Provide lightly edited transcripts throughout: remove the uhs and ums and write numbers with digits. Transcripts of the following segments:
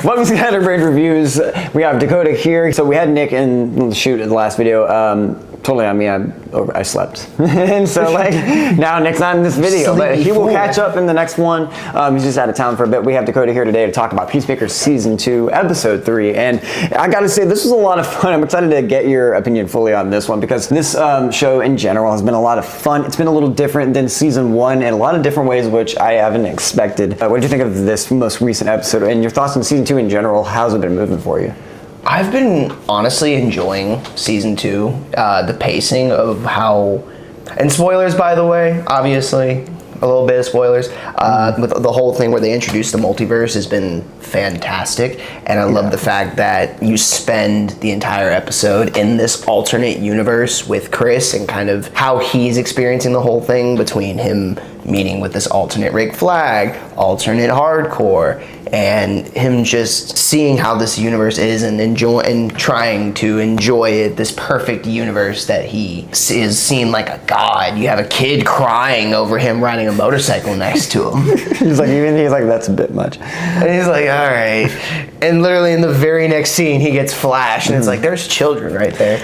Welcome to Scatterbrained Reviews. We have Dakota here. So we had Nick in the shoot of the last video. Totally on me, I slept. And so now Nick's not in this video, but he will catch up in the next one. He's just out of town for a bit. We have Dakota here today to talk about Peacemaker Season 2, Episode 3. And I gotta say, this was a lot of fun. I'm excited to get your opinion fully on this one because this show in general has been a lot of fun. It's been a little different than Season 1 in a lot of different ways, which I haven't expected. What did you think of this most recent episode? And your thoughts on Season 2 in general? How's it been moving for you? I've been honestly enjoying Season 2, the pacing of how, and spoilers by the way, obviously, a little bit of spoilers, with the whole thing where they introduced the multiverse has been fantastic, and I love the fact that you spend the entire episode in this alternate universe with Chris and kind of how he's experiencing the whole thing between him meeting with this alternate Rick Flag, alternate Hardcore, and him just seeing how this universe is and trying to enjoy it, this perfect universe that he is seen like a god. You have a kid crying over him riding a motorcycle next to him. he's like, that's a bit much. And he's like, all right. And literally in the very next scene, he gets flashed, and it's like, there's children right there.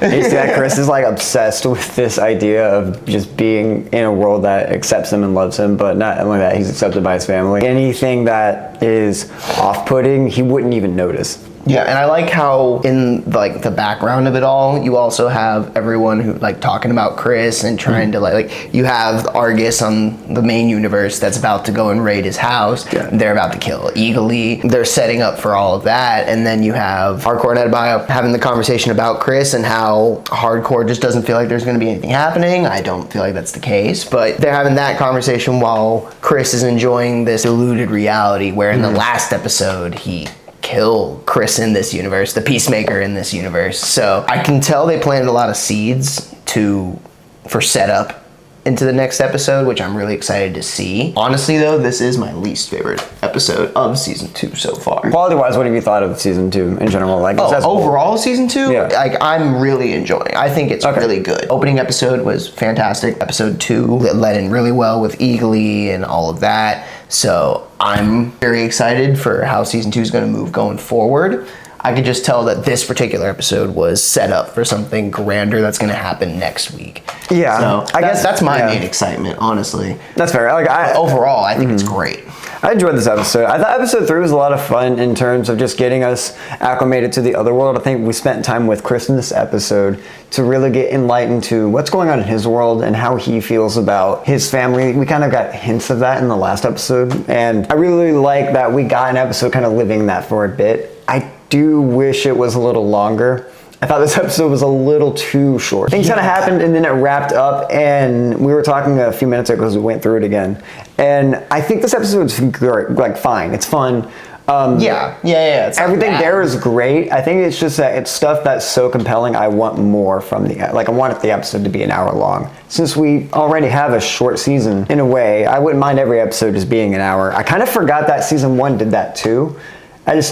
You see that Chris is like obsessed with this idea of just being in a world that accepts him and loves him, but not only that, he's accepted by his family. Anything that is off-putting, he wouldn't even notice. Yeah, and I like how in like the background of it all, you also have everyone who like talking about Chris and trying to like you have Argus on the main universe that's about to go and raid his house. Yeah. They're about to kill Eagly. They're setting up for all of that, and then you have Hardcore and Adebayo having the conversation about Chris and how Hardcore just doesn't feel like there's going to be anything happening. I don't feel like that's the case, but they're having that conversation while Chris is enjoying this deluded reality where in the last episode he kill Chris in this universe, the Peacemaker in this universe. So I can tell they planted a lot of seeds for setup into the next episode, which I'm really excited to see. Honestly though, this is my least favorite episode of Season 2 so far. Quality-wise, what have you thought of Season 2 in general? Like, overall Season 2? Yeah. Like, I'm really enjoying. I think it's really good. Opening episode was fantastic. Episode 2 led in really well with Eagly and all of that. So I'm very excited for how Season 2 is going to move going forward. I could just tell that this particular episode was set up for something grander that's going to happen next week. Yeah. So I guess that's my main excitement, honestly. That's fair. Overall, I think it's great. I enjoyed this episode. I thought episode 3 was a lot of fun in terms of just getting us acclimated to the other world. I think we spent time with Chris in this episode to really get enlightened to what's going on in his world and how he feels about his family. We kind of got hints of that in the last episode, and I really like that we got an episode kind of living that for a bit. I do wish it was a little longer. I thought this episode was a little too short. Things kind of happened and then it wrapped up, and we were talking a few minutes ago because we went through it again. And I think this episode's like fine. It's fun. Yeah. It's everything there is great. I think it's just that it's stuff that's so compelling. I want more from I want the episode to be an hour long. Since we already have a short season, in a way, I wouldn't mind every episode just being an hour. I kind of forgot that Season 1 did that too.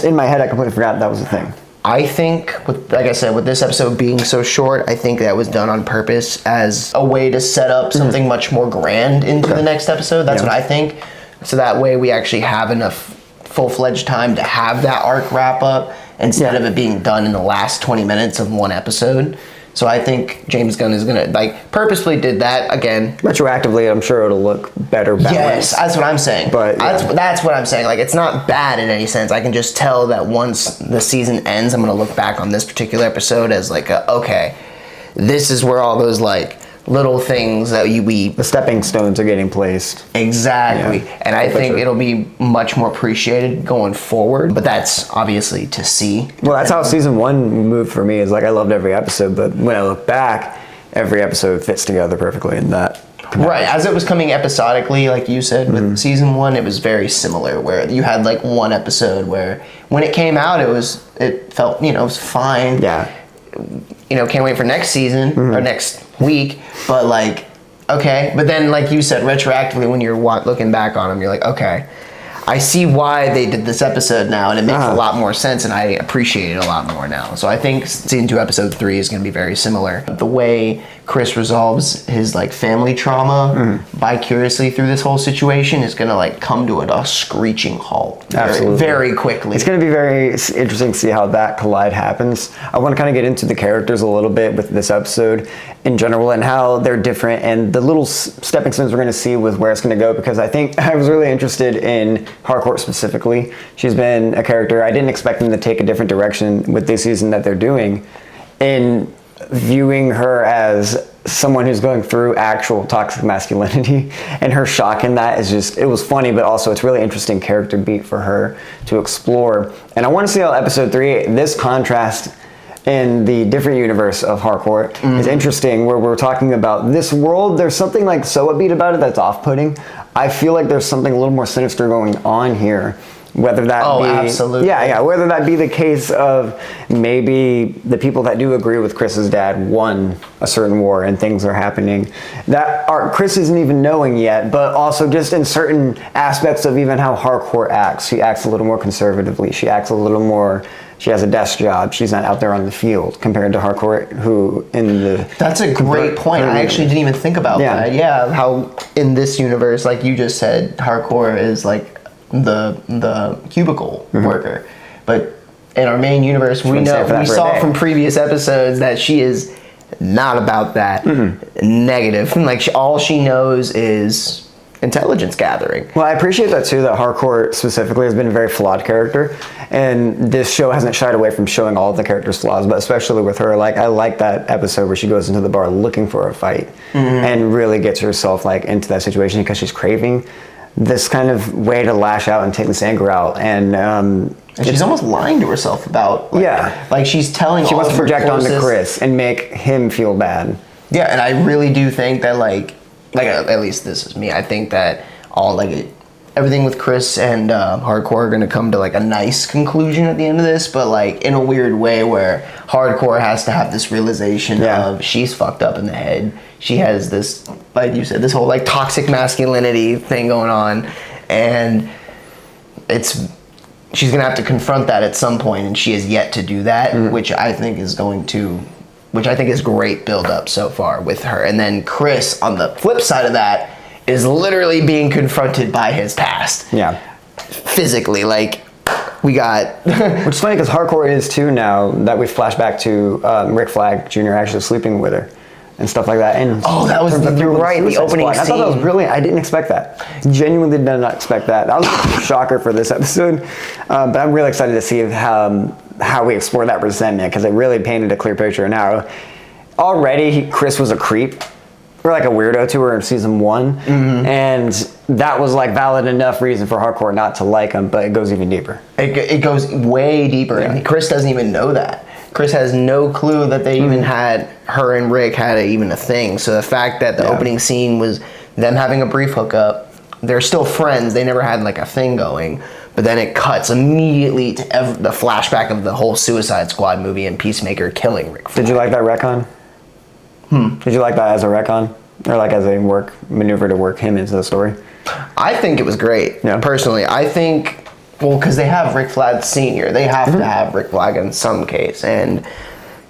In my head, I completely forgot that was a thing. I think, like I said, with this episode being so short, I think that was done on purpose as a way to set up something much more grand into the next episode. That's what I think. So that way we actually have enough full-fledged time to have that arc wrap up instead of it being done in the last 20 minutes of one episode. So I think James Gunn is going to, purposely did that again. Retroactively, I'm sure it'll look better. Yes, that's what I'm saying. But that's what I'm saying. It's not bad in any sense. I can just tell that once the season ends, I'm going to look back on this particular episode as okay, this is where all those, little things that the stepping stones are getting placed. Exactly. Yeah, and I think it'll be much more appreciated going forward, but that's obviously to see. Well, that's how Season 1 moved for me. Is I loved every episode, but when I look back, every episode fits together perfectly in that. Right, as it was coming episodically, like you said, with Season 1, it was very similar, where you had one episode where when it came out, it felt, it was fine. Yeah. Can't wait for next season or next week, but okay. But then, like you said, retroactively, when you're looking back on them, you're like, okay, I see why they did this episode now, and it makes a lot more sense, and I appreciate it a lot more now. So I think Season 2, Episode 3 is going to be very similar. The way Chris resolves his like family trauma vicariously through this whole situation is gonna like come to a screeching halt very quickly. It's gonna be very interesting to see how that collide happens. I want to kind of get into the characters a little bit with this episode in general and how they're different and the little stepping stones we're gonna see with where it's gonna go, because I think I was really interested in Harcourt specifically. She's been a character I didn't expect them to take a different direction with this season that they're doing, in viewing her as someone who's going through actual toxic masculinity, and her shock in that is just, it was funny, but also it's really interesting character beat for her to explore. And I want to see how episode 3, this contrast in the different universe of Harcourt is interesting, where we're talking about this world, there's something like so upbeat about it that's off-putting. I feel like there's something a little more sinister going on here. Whether that be, absolutely. Whether that be the case of maybe the people that do agree with Chris's dad won a certain war and things are happening that Chris isn't even knowing yet, but also just in certain aspects of even how Harcourt acts. She acts a little more conservatively. She acts a little more, she has a desk job. She's not out there on the field compared to Harcourt, who in the... That's a great point. I actually didn't even think about that. Yeah, how in this universe, like you just said, Harcourt is like the cubicle worker, but in our main universe we saw from previous episodes that she is not about that. Negative, like all she knows is intelligence gathering. Well, I appreciate that too, that Harcourt specifically has been a very flawed character, and this show hasn't shied away from showing all of the characters' flaws, but especially with her. Like, I like that episode where she goes into the bar looking for a fight and really gets herself like into that situation because she's craving this kind of way to lash out and take this anger out, and she's almost lying to herself about like she's telling, she wants to project onto Chris and make him feel bad. Yeah, and I really do think that like at least this is me, I think that everything with Chris and Hardcore are going to come to like a nice conclusion at the end of this, but like in a weird way where Hardcore has to have this realization of she's fucked up in the head. She has this, like you said, this whole like toxic masculinity thing going on, and she's going to have to confront that at some point, and she has yet to do that, which I think is great build up so far with her. And then Chris, on the flip side of that, is literally being confronted by his past. Yeah. Physically, like, we got... Which is funny, because Hardcore is too now, that we flash back to Rick Flag Jr. actually sleeping with her and stuff like that. And that was, you're right, the opening scene. I thought that was brilliant. I didn't expect that. Genuinely did not expect that. That was a shocker for this episode. But I'm really excited to see how we explore that resentment, because it really painted a clear picture. Now, already Chris was a creep, or like a weirdo to her in season 1, and that was like valid enough reason for Hardcore not to like him, but it goes even deeper. It goes way deeper, and Chris doesn't even know that. Chris has no clue that they even had, her and Rick had even a thing. So the fact that the opening scene was them having a brief hookup, they're still friends, they never had like a thing going, but then it cuts immediately to the flashback of the whole Suicide Squad movie and Peacemaker killing Rick Flag. Did you like that retcon? Did you like that as a retcon? Or like as a work maneuver to work him into the story? I think it was great. Yeah. Personally, I think, well, because they have Rick Flag Sr. They have to have Rick Flag in some case. And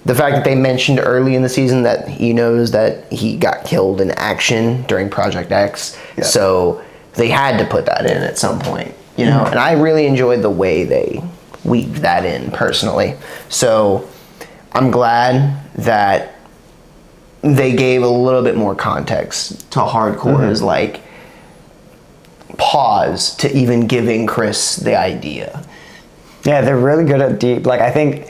the fact that they mentioned early in the season that he knows that he got killed in action during Project X. Yeah. So they had to put that in at some point, you know? And I really enjoyed the way they weaved that in personally. So I'm glad that they gave a little bit more context to Hardcore's like pause to even giving Chris the idea. Yeah, they're really good at deep. Like, I think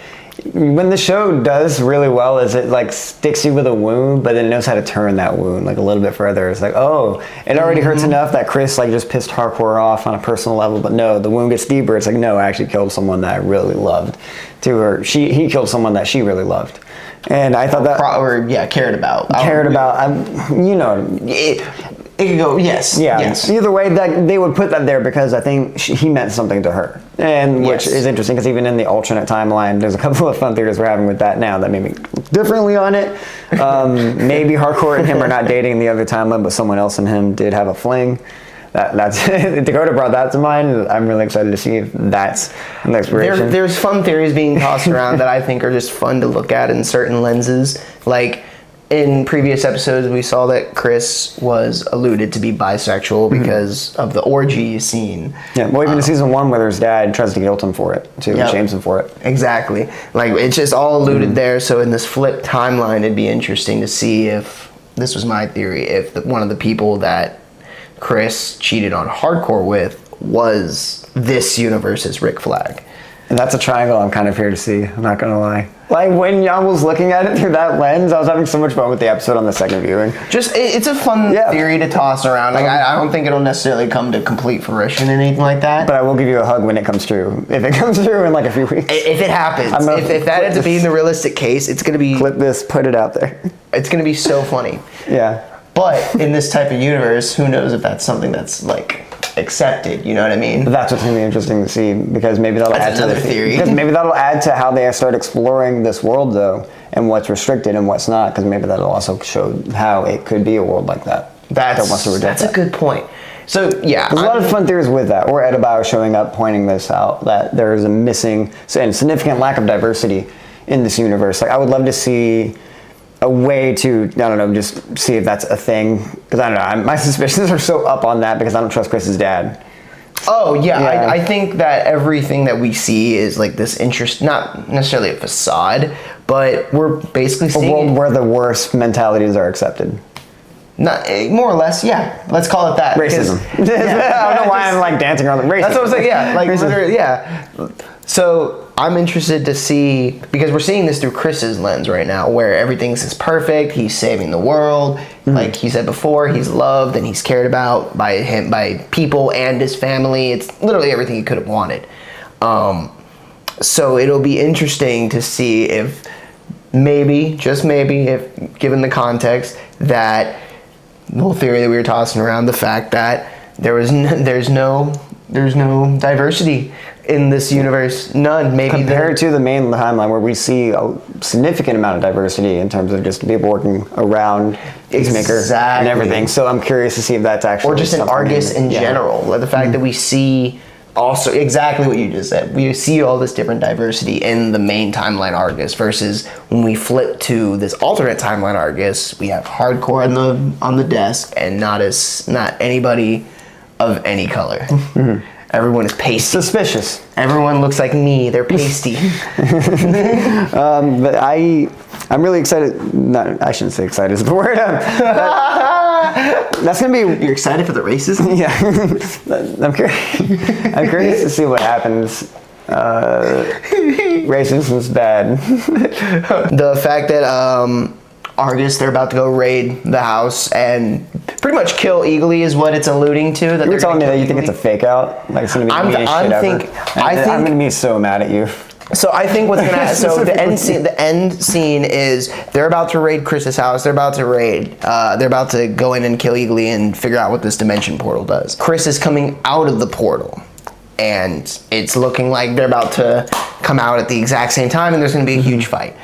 when the show does really well is it like sticks you with a wound, but then it knows how to turn that wound like a little bit further. It's like, oh, it already hurts enough that Chris like just pissed Hardcore off on a personal level, but no, the wound gets deeper. It's like, no, I actually killed someone that I really loved to her. He killed someone that she really loved. And I thought that... cared about. It could go, yes. Yeah. Yes. Either way, that they would put that there because I think he meant something to her. And which is interesting, because even in the alternate timeline, there's a couple of fun theories we're having with that now that made me look differently on it. Maybe Hardcore and him are not dating in the other timeline, but someone else and him did have a fling. That's Dakota brought that to mind. I'm really excited to see if that's an exploration. There's fun theories being tossed around that I think are just fun to look at in certain lenses. Like, in previous episodes, we saw that Chris was alluded to be bisexual because of the orgy scene. Yeah, well, even in season 1 where his dad tries to guilt him for it, too, shames him for it. Exactly. Like, it's just all alluded there, so in this flipped timeline, it'd be interesting to see if, this was my theory, if one of the people that Chris cheated on hardcore with was this universe's Rick Flag. And that's a triangle I'm kind of here to see, I'm not gonna lie. Like, when I was looking at it through that lens, I was having so much fun with the episode on the second viewing. Just, it's a fun theory to toss around. Like, I don't think it'll necessarily come to complete fruition or anything like that. But I will give you a hug when it comes true. If it comes through in like a few weeks. If it happens. If that ends up being the realistic case, it's gonna be... Clip this, put it out there. It's gonna be so funny. Yeah. But in this type of universe, who knows if that's something that's, like, accepted, you know what I mean? That's what's going to be interesting to see, because maybe that'll add to another theory. Because maybe that'll add to how they start exploring this world, though, and what's restricted and what's not, because maybe that'll also show how it could be a world like that. That's a good point. So, yeah. There's a lot of fun theories with that, or Edibao showing up pointing this out, that there is a missing and significant lack of diversity in this universe. Like, I would love to see a way to, I don't know, just see if that's a thing. Because I don't know, my suspicions are so up on that because I don't trust Chris's dad. Oh, yeah. I think that everything that we see is like this interest, not necessarily a facade, but we're basically seeing a world where the worst mentalities are accepted. Not, more or less, yeah. Let's call it that. Racism. I don't know why I'm like dancing around the racism. That's what I'm saying, yeah. Like, literally, yeah. So I'm interested to see, because we're seeing this through Chris's lens right now, where everything's just perfect. He's saving the world. Like he said before, he's loved and he's cared about by people and his family. It's literally everything he could have wanted. So it'll be interesting to see if maybe, just maybe, if given the context, that the whole theory that we were tossing around, the fact that there's no diversity in this universe, none. Maybe compared to the main timeline where we see a significant amount of diversity in terms of just people working around Peacemaker and everything. So I'm curious to see if that's actually, or just in Argus in general. The fact that we see also exactly what you just said. We see all this different diversity in the main timeline Argus versus when we flip to this alternate timeline Argus, we have hardcore on the desk and not anybody of any color. Everyone is pasty. Suspicious. Everyone looks like me. They're pasty. But I'm really excited. I shouldn't say excited is the word. That's gonna be. You're excited for the racism? Yeah. I'm curious to see what happens. Racism's bad. The fact that Argus, they're about to go raid the house and pretty much kill Eagly is what it's alluding to. That you were telling me that you think it's a fake out. Like it's gonna be the meanest shit ever. I'm gonna be so mad at you. So I think what's gonna happen. So the end scene is they're about to raid Chris's house. They're about to go in and kill Eagly and figure out what this dimension portal does. Chris is coming out of the portal, and it's looking like they're about to come out at the exact same time, and there's gonna be a huge fight.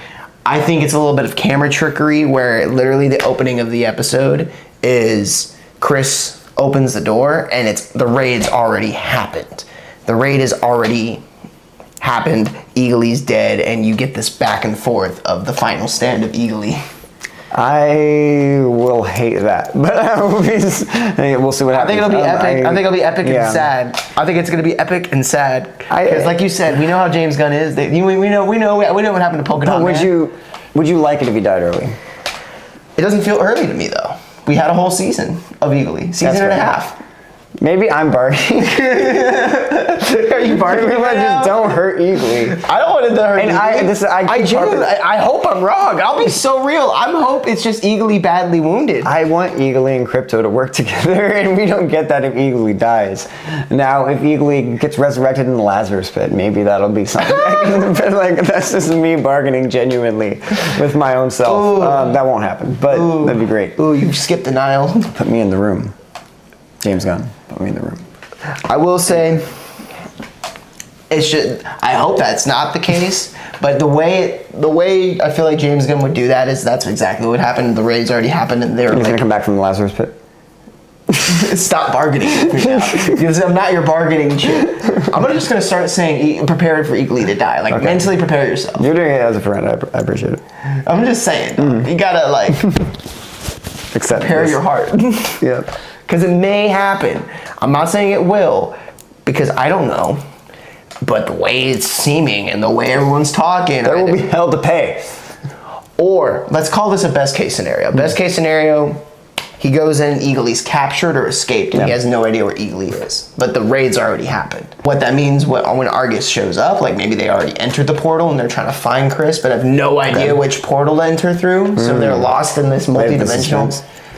I think it's a little bit of camera trickery where literally the opening of the episode is Chris opens the door and the raid's already happened. The raid has already happened, Eagly's dead, and you get this back and forth of the final stand of Eagly. I will hate that, but we'll see what happens. I think it'll be epic. I think it'll be epic and sad. I think it's gonna be epic and sad because, like you said, we know how James Gunn is. We know what happened to Polka Dot Man. Would you like it if he died early? It doesn't feel early to me though. We had a whole season of Eagly, season and a half. Maybe I'm bargaining. Are you bargaining right now? Just don't hurt Eagly. I don't want it to hurt Eagly. I hope I'm wrong. I'll be so real. I hope it's just Eagly badly wounded. I want Eagly and Crypto to work together, and we don't get that if Eagly dies. Now, if Eagly gets resurrected in the Lazarus pit, maybe that'll be something. But like, that's just me bargaining genuinely with my own self. That won't happen, but that'd be great. Ooh, you skipped an aisle. Put me in the room. James Gunn, put me in the room. I will say, I hope that's not the case, but the way I feel like James Gunn would do that is that's exactly what happened. The raid's already happened, and they're He's gonna come back from the Lazarus pit. Stop bargaining with me now. Because I'm not your bargaining chip. I'm just gonna start saying, prepare for equally to die. Like, mentally prepare yourself. You're doing it as a friend. I appreciate it. I'm just saying, you gotta, like, Accept prepare this. your heart. Yeah. Because it may happen. I'm not saying it will, because I don't know. But the way it's seeming and the way everyone's talking, There will be hell to pay. or let's call this a best case scenario. Best case scenario, he goes in, Eagly's captured or escaped, and he has no idea where Eagly is. But the raid's already happened. What that means, when Argus shows up, like maybe they already entered the portal and they're trying to find Chris, but have no idea which portal to enter through, so they're lost in this multi-dimensional.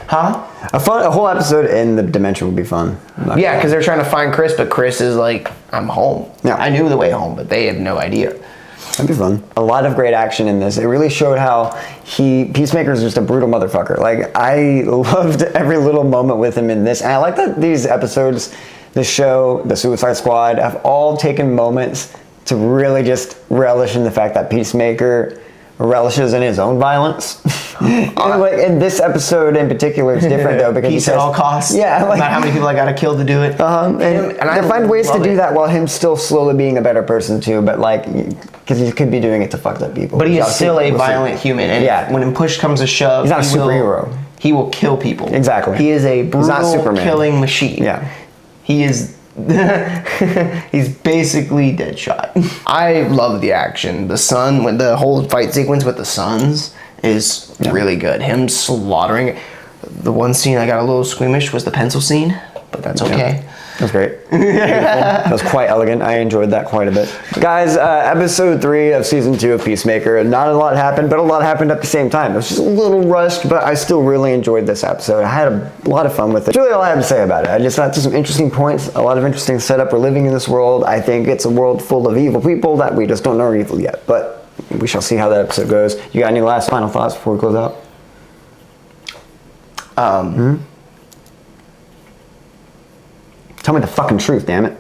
Huh? A whole episode in the dimension would be fun. Yeah, because they're trying to find Chris, but Chris is like, I'm home. Yeah. I knew the way home, but they have no idea. That'd be fun. A lot of great action in this. It really showed how Peacemaker is just a brutal motherfucker. Like, I loved every little moment with him in this. And I like that these episodes, the show, the Suicide Squad, have all taken moments to really just relish in the fact that Peacemaker relishes in his own violence. And like in this episode in particular, it's different though because Peace at all costs. Yeah, like, not how many people I gotta kill to do it. and I they find ways to love do it. that while him still slowly being a better person too. But like, because he could be doing it to fucked up people. But he is We'll still see. a We'll see. violent human, and Yeah. when push comes to shove, He's not a he will- superhero. He will kill people. Exactly. He is a He's brutal not Superman. killing machine. Yeah. He is. He's basically Deadshot. I love the action. The sun, when the whole fight sequence with the suns is really good. Him slaughtering. The one scene I got a little squeamish was the pencil scene, but that's okay. That's great. That was quite elegant. I enjoyed that quite a bit. Guys, episode 3 of season 2 of Peacemaker. Not a lot happened, but a lot happened at the same time. It was just a little rushed, but I still really enjoyed this episode. I had a lot of fun with it. That's really all I have to say about it. I just thought to some interesting points, a lot of interesting setup. We're living in this world. I think it's a world full of evil people that we just don't know are evil yet, but we shall see how that episode goes. You got any last final thoughts before we close out? Tell me the fucking truth, damn it.